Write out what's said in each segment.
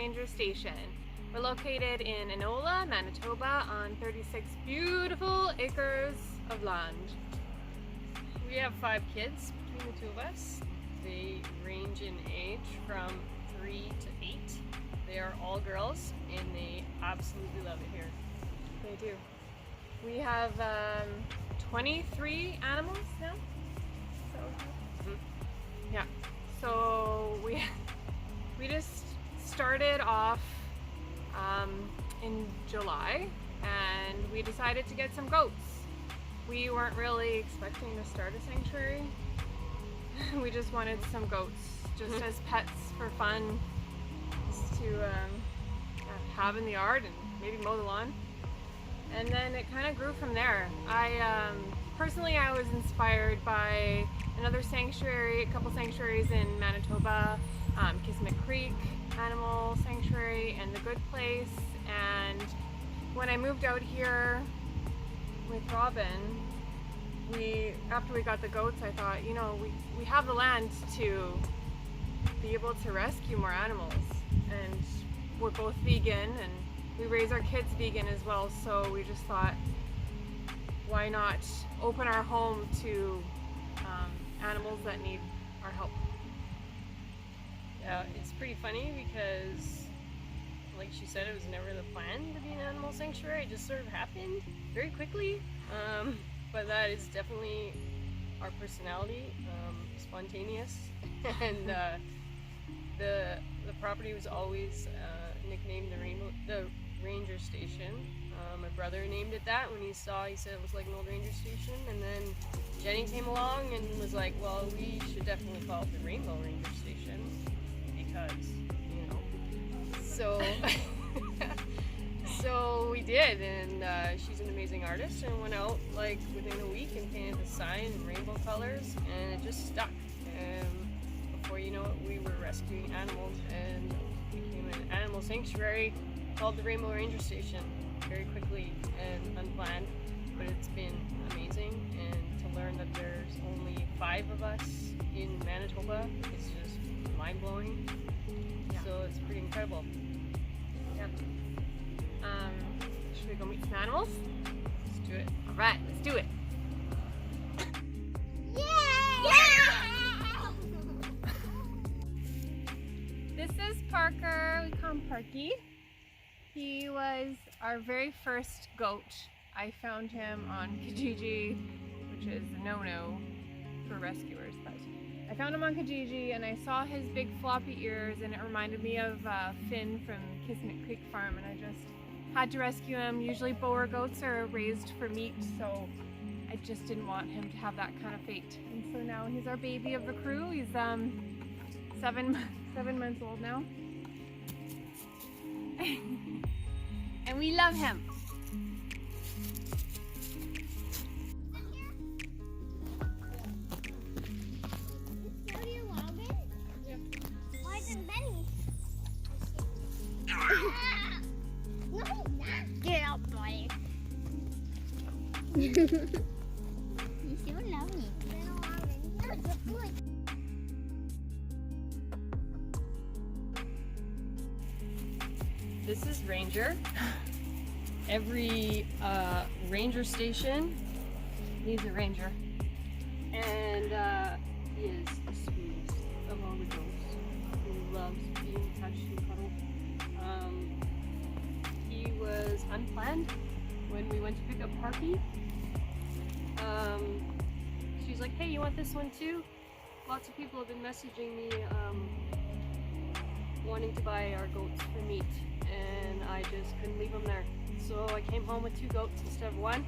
Ranger Station. We're located in Enola, Manitoba on 36 beautiful acres of land. We have 5 kids between the two of us. They range in age from 3 to 8. They are all girls and they absolutely love it here. They do. We have 23 animals now. So, yeah. So we just started off in July and we decided to get some goats. We weren't really expecting to start a sanctuary. We just wanted some goats, just as pets for fun, just to have in the yard and maybe mow the lawn. And then it kind of grew from there. Personally, I was inspired by another sanctuary, a couple sanctuaries in Manitoba, Kismet Creek Animal Sanctuary and The Good Place. And when I moved out here with Robyn, after we got the goats, I thought, you know, we have the land to be able to rescue more animals. And we're both vegan and we raise our kids vegan as well, so we just thought, why not open our home to animals that need our help. Yeah, it's pretty funny because, like she said, it was never the plan to be an animal sanctuary. It just sort of happened very quickly. But that is definitely our personality, spontaneous. And the property was always nicknamed the Ranger Station. My brother named it that when he said it was like an old ranger station, and then Jenny came along and was like, well, we should definitely call it the Rainbow Ranger Station because, you know. So so we did, and she's an amazing artist and went out like within a week and painted the sign in rainbow colors, and it just stuck. And before you know it, we were rescuing animals and became an animal sanctuary called the Rainbow Ranger Station, very quickly and unplanned, but it's been amazing. And to learn that there's only 5 of us in Manitoba is just mind-blowing. Yeah. So it's pretty incredible. Yep. Should we go meet some animals? Let's do it. All right, let's do it. This is Parker. We call him Parky. He was our very first goat. I found him on Kijiji, which is a no-no for rescuers, but I found him on Kijiji and I saw his big floppy ears and it reminded me of Finn from Kismet Creek Farm, and I just had to rescue him. Usually Boer goats are raised for meat, so I just didn't want him to have that kind of fate. And so now he's our baby of the crew. He's 7 months old now. And we love him. Why isn't Benny? No, he's not. Get out, boy. You so lovely. This is Ranger. Every ranger station needs a ranger, and he is the sweetest of all the goats. He loves being touched and cuddled. He was unplanned when we went to pick up Parky. She's like, hey, you want this one too? Lots of people have been messaging me wanting to buy our goats for meat, and I just couldn't leave them there. So I came home with 2 goats instead of 1,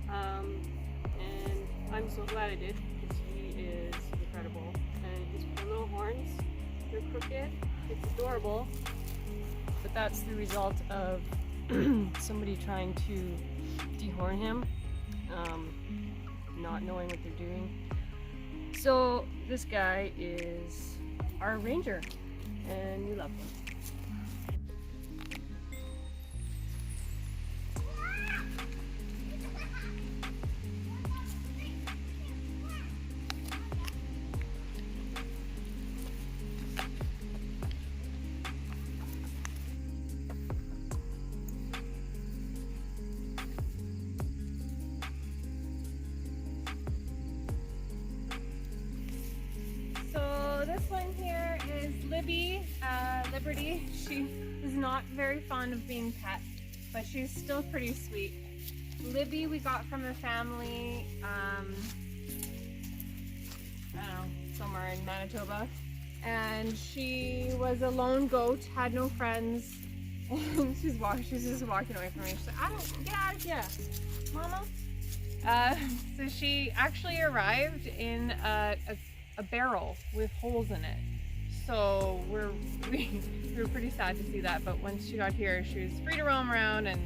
and I'm so glad I did because he is incredible. And his poor little horns, they're crooked. It's adorable, but that's the result of somebody trying to dehorn him, not knowing what they're doing. So this guy is our ranger, and we love him. celebrity. She is not very fond of being pet, but she's still pretty sweet. Libby we got from a family, I don't know, somewhere in Manitoba. And she was a lone goat, had no friends. And she's just walking away from me. She's like, I don't, get out of here, mama. So she actually arrived in a barrel with holes in it. So we were pretty sad to see that, but once she got here, she was free to roam around and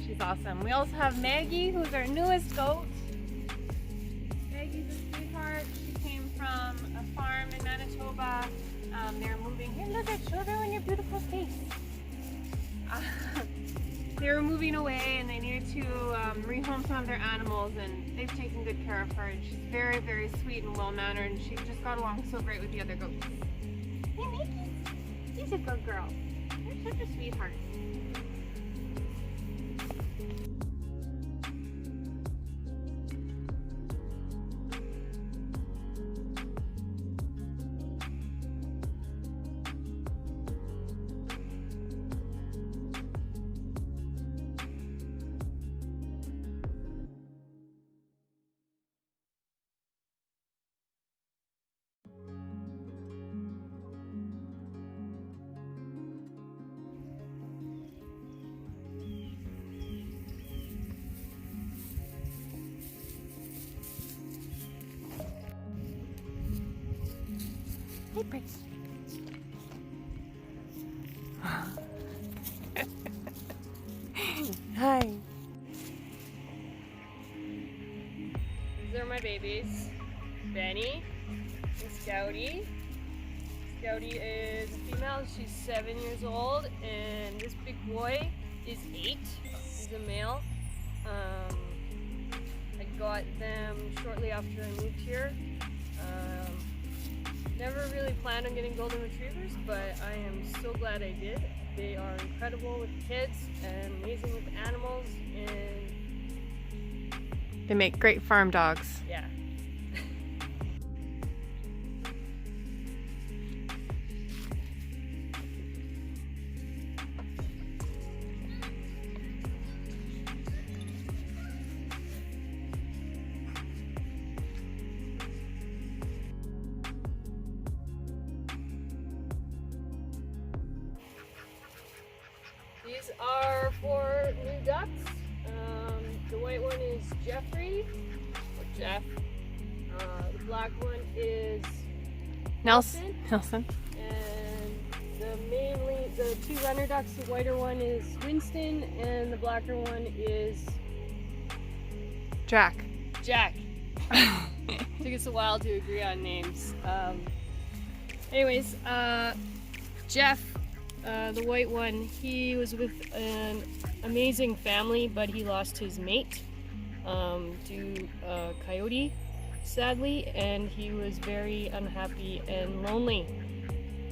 she's awesome. We also have Maggie, who's our newest goat. Maggie's a sweetheart. She came from a farm in Manitoba. They're moving. Here, look at, show everyone your beautiful face. They were moving away and they needed to rehome some of their animals, and they've taken good care of her. And she's very, very sweet and well-mannered, and she just got along so great with the other goats. Hey, Maggie, she's a good girl. You're such a sweetheart. Hey, Prince. Hi. These are my babies, Benny and Scouty. Scouty is a female, she's 7 years old, and this big boy is 8. He's a male. I got them shortly after I moved here. Never really planned on getting golden retrievers, but I am so glad I did. They are incredible with kids and amazing with animals, and They make great farm dogs. yeah. These are 4 new ducks. The white one is Jeffrey, or Jeff. The black one is Nelson. and the 2 runner ducks, the whiter one is Winston, and the blacker one is Jack. Jack. Took us a while to agree on names. Anyways, Jeff, the white one, he was with an amazing family, but he lost his mate to a coyote, sadly, and he was very unhappy and lonely.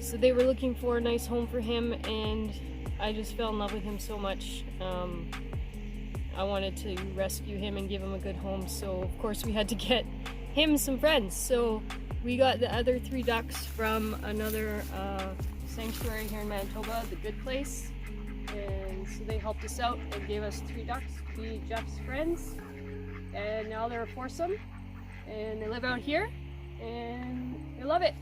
So they were looking for a nice home for him, and I just fell in love with him so much. I wanted to rescue him and give him a good home, so of course we had to get him some friends. So we got the other 3 ducks from another sanctuary here in Manitoba, the Good Place, and so they helped us out and gave us 3 ducks to be Jeff's friends, and now they're a foursome, and they live out here, and they love it.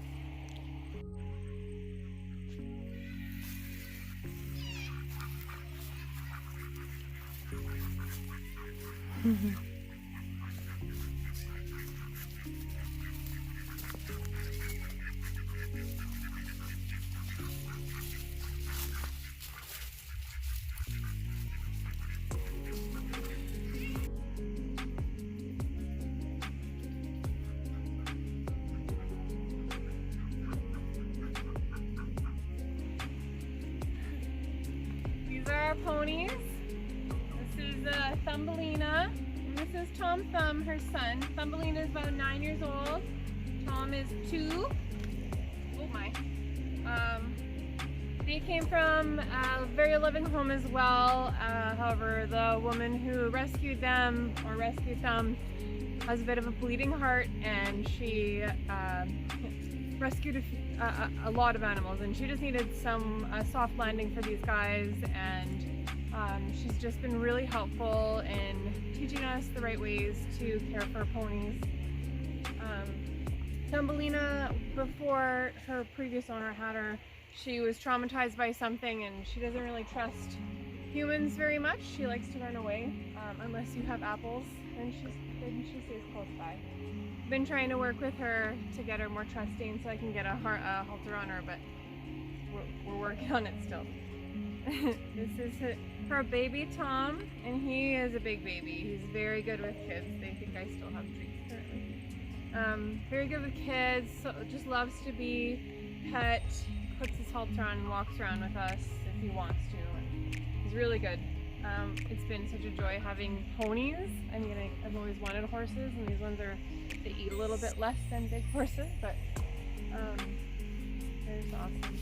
These are our ponies. This is Thumbelina, and this is Tom Thumb, her son. Thumbelina is about 9 years old. Tom is 2. Oh my. They came from a very loving home as well. However, the woman who rescued them, has a bit of a bleeding heart, and she rescued a lot of animals, and she just needed some soft landing for these guys, and she's just been really helpful in teaching us the right ways to care for ponies. Thumbelina, before her previous owner had her, she was traumatized by something, and she doesn't really trust humans very much. She likes to run away unless you have apples, and she stays close by. Been trying to work with her to get her more trusting so I can get a halter on her, but we're working on it still. This is her baby Tom, and he is a big baby. He's very good with kids. They think I still have treats currently. Very good with kids, so just loves to be pet, puts his halter on and walks around with us if he wants to. And he's really good. It's been such a joy having ponies. I mean, I've always wanted horses, and these ones they eat a little bit less than big horses, but they're just awesome.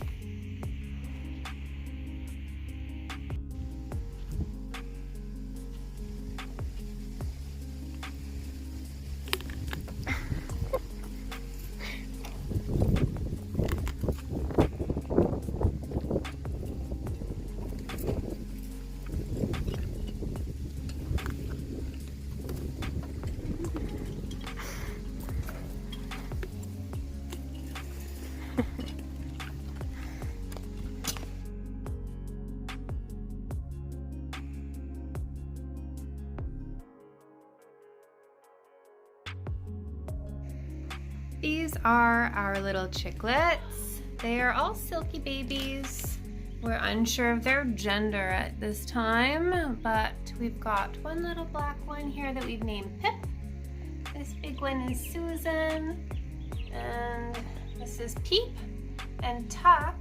These are our little chicklets. They are all silky babies. We're unsure of their gender at this time, but we've got one little black one here that we've named Pip. This big one is Susan, and this is Peep and Tuck.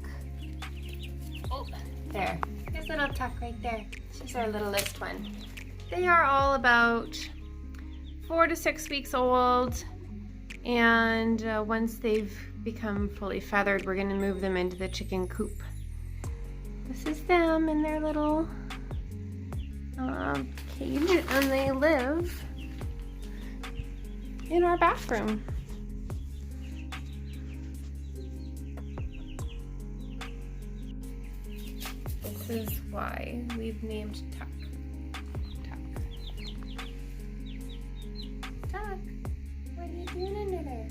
Oh, there. There's little Tuck right there. She's our littlest one. They are all about 4 to 6 weeks old. And once they've become fully feathered, we're going to move them into the chicken coop. This is them in their little cage, and they live in our bathroom. This is why we've named Tuck. Tuck. What are you doing under there?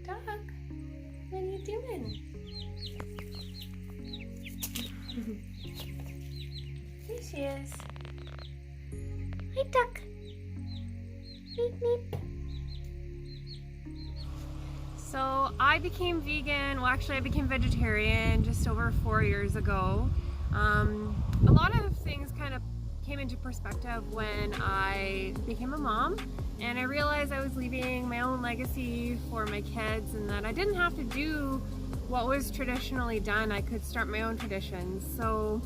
Duck, what are you doing? There she is. Hi, Duck. Meep, meep. So I became vegan, well actually I became vegetarian just over 4 years ago. A lot of things kind of came into perspective when I became a mom, and I realized I was leaving my own legacy for my kids, and that I didn't have to do what was traditionally done. I could start my own traditions. So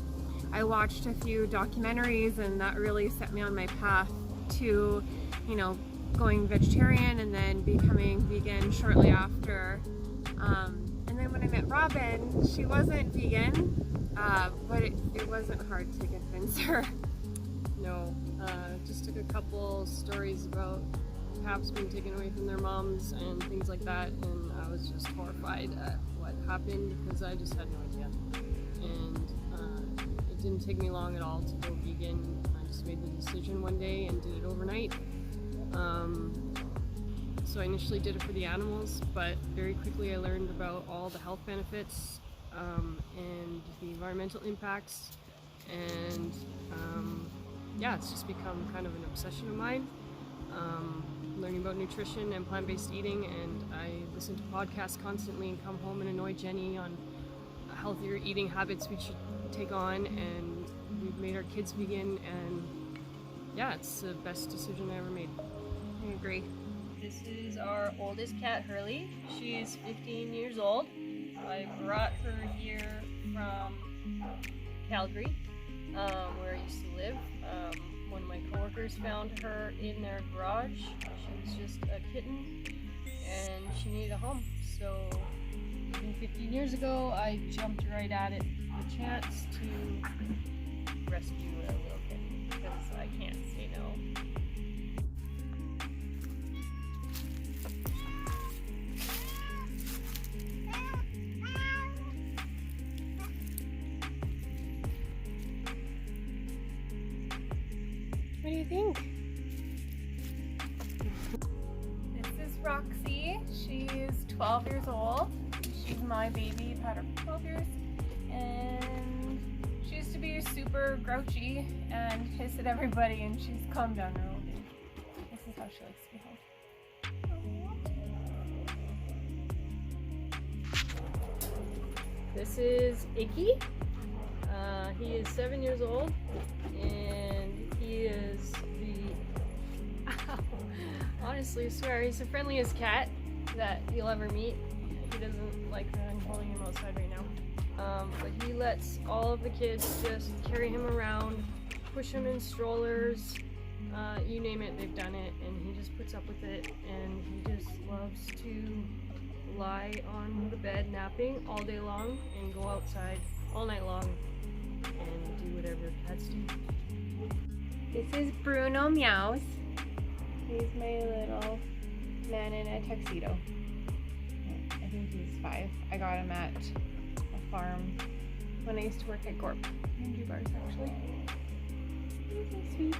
I watched a few documentaries, and that really set me on my path to, you know, going vegetarian and then becoming vegan shortly after. And then when I met Robyn, she wasn't vegan, but it wasn't hard to convince her. No, just took a couple stories about calves being taken away from their moms and things like that, and I was just horrified at what happened because I just had no idea. And it didn't take me long at all to go vegan. I just made the decision one day and did it overnight. So I initially did it for the animals, but very quickly I learned about all the health benefits and the environmental impacts, and yeah, it's just become kind of an obsession of mine, learning about nutrition and plant-based eating, and I listen to podcasts constantly and come home and annoy Jenny on healthier eating habits we should take on, and we've made our kids vegan, and yeah, it's the best decision I ever made. I agree. This is our oldest cat, Hurley. She's 15 years old. I brought her here from Calgary, where I used to live. One of my coworkers found her in their garage. She was just a kitten and she needed a home. So even 15 years ago, I jumped right at it with a chance to rescue a little kitten because I can't say no. you think? This is Roxy. She's 12 years old. She's my baby. I've had her for 12 years. And she used to be super grouchy and hiss at everybody, and she's calmed down a little bit. This is how she likes to be held. This is Icky. He is 7 years old, and he is honestly, I swear, he's the friendliest cat that you'll ever meet. He doesn't like that I'm holding him outside right now. But he lets all of the kids just carry him around, push him in strollers, you name it, they've done it, and he just puts up with it, and he just loves to lie on the bed napping all day long and go outside all night long and do whatever cats do. This is Bruno Meows. He's my little man in a tuxedo. I think he's 5. I got him at a farm when I used to work at Gorp. Andrew Bars, actually. He's so sweet.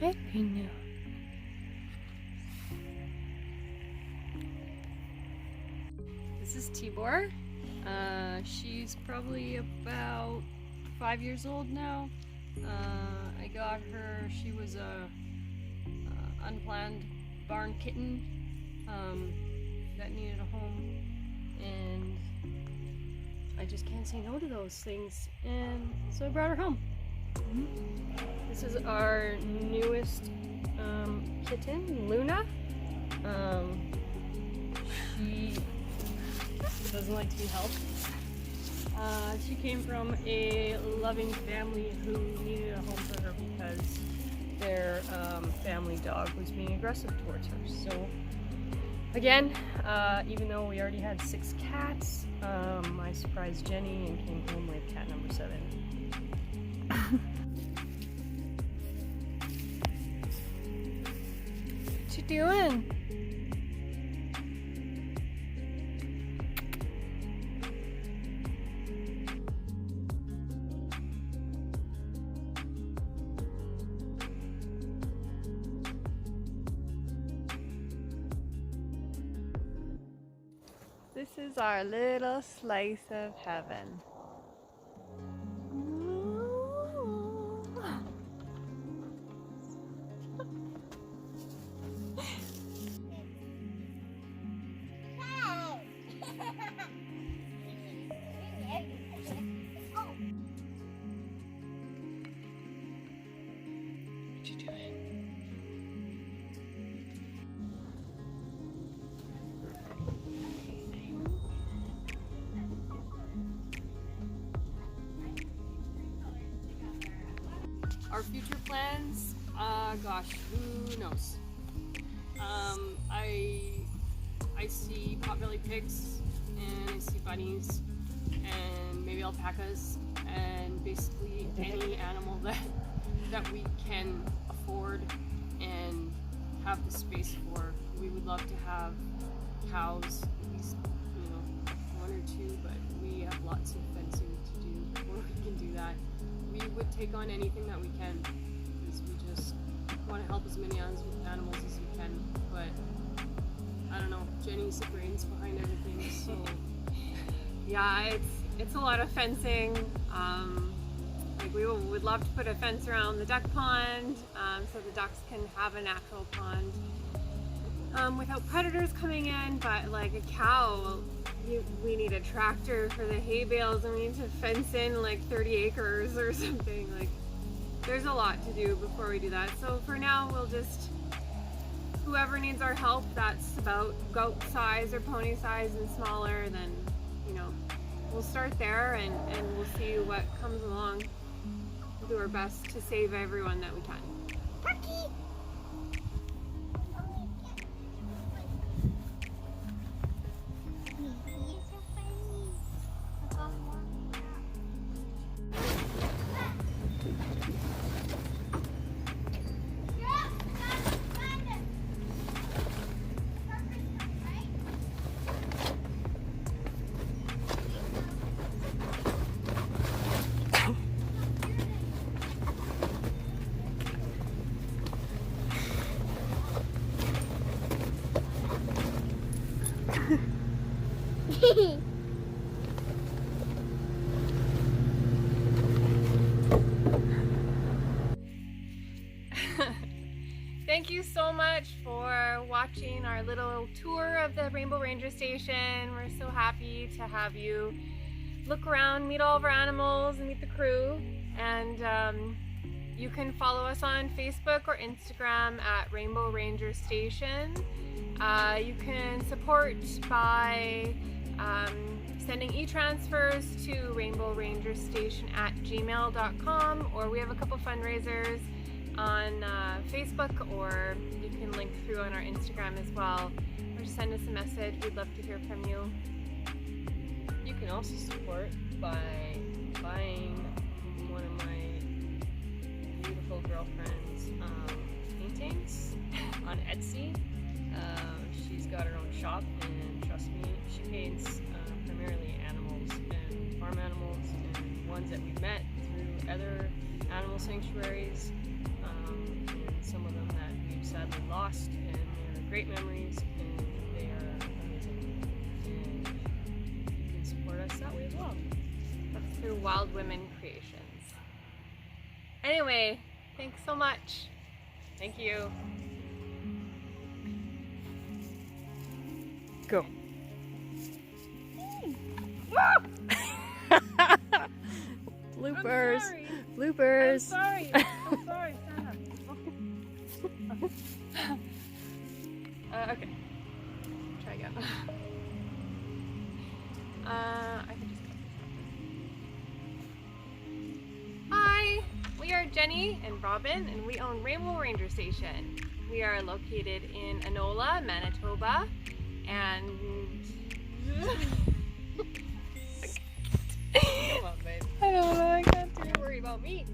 Hi, Bruno. This is Tibor. She's probably about 5 years old now. I got her, she was a unplanned barn kitten that needed a home, and I just can't say no to those things, and so I brought her home. This is our newest kitten, Luna. She doesn't like to be held. She came from a loving family who needed a home for her because their family dog was being aggressive towards her. So again, even though we already had 6 cats, I surprised Jenny and came home with cat number 7. What you doing? This is our little slice of heaven. What you doing? Our future plans, gosh, who knows? I see potbelly pigs, and I see bunnies, and maybe alpacas, and basically any animal that we can afford and have the space for. We would love to have cows, at least, 1 or 2, but we have lots of fencing to do before we can do that. We would take on anything that we can, because we just want to help as many animals as we can, but I don't know, Jenny's the brains behind everything, so Yeah, it's a lot of fencing. Like we would love to put a fence around the duck pond, so the ducks can have a natural pond without predators coming in. But like a cow, we need a tractor for the hay bales, and we need to fence in like 30 acres or something. Like there's a lot to do before we do that. So for now, we'll just, whoever needs our help that's about goat size or pony size and smaller, then we'll start there and we'll see what comes along. We'll do our best to save everyone that we can. Puppy! Thank you so much for watching our little tour of the Rainbow Ranger Station. We're so happy to have you look around, meet all of our animals, and meet the crew. And you can follow us on Facebook or Instagram at Rainbow Ranger Station. You can support by sending e-transfers to rainbowrangerstation@gmail.com, or we have a couple fundraisers on Facebook, or you can link through on our Instagram as well, or just send us a message. We'd love to hear from you. You can also support by buying one of my beautiful girlfriend's paintings on Etsy. She's got her own shop, and trust me, she paints primarily animals and farm animals and ones that we've met through other animal sanctuaries, and some of them that we've sadly lost, and they're great memories, and they are amazing. And you can support us that way as well. That's through Wild Women Creations. Anyway, thanks so much. Thank you. Go. Bloopers. Bloopers. Sorry. I'm sorry. Okay. Try again. I can just cut this out. Hi, we are Jenni and Robyn, and we own Rainbow Ranger Station. We are located in Enola, Manitoba, and Come on, babe. I don't know, I can't do Don't worry about me.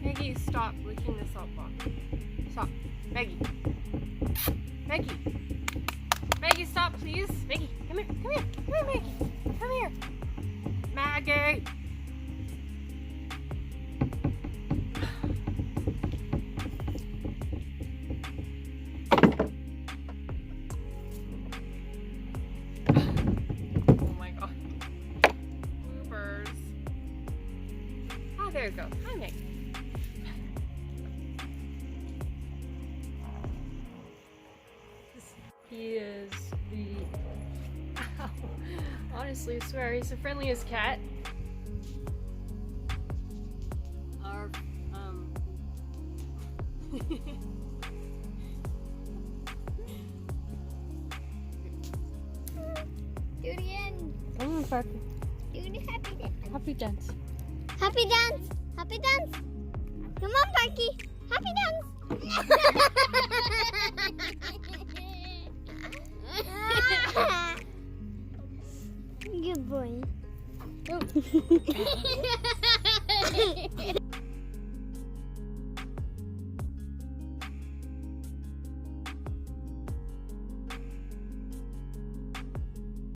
Maggie, stop licking the salt box. Stop. Maggie. Maggie. Maggie, stop, please. Maggie, come here. Come here. Come here, Maggie. Come here. Maggie. Oh my god. Bloopers. Oh, there it goes. Hi, Maggie. He is the... Ow. Honestly, I swear, he's the friendliest cat. Our, Do it again. Come on, Parker. Do the happy dance. Happy dance. Happy dance. Happy dance. Come on, Parky. Happy dance. Good boy.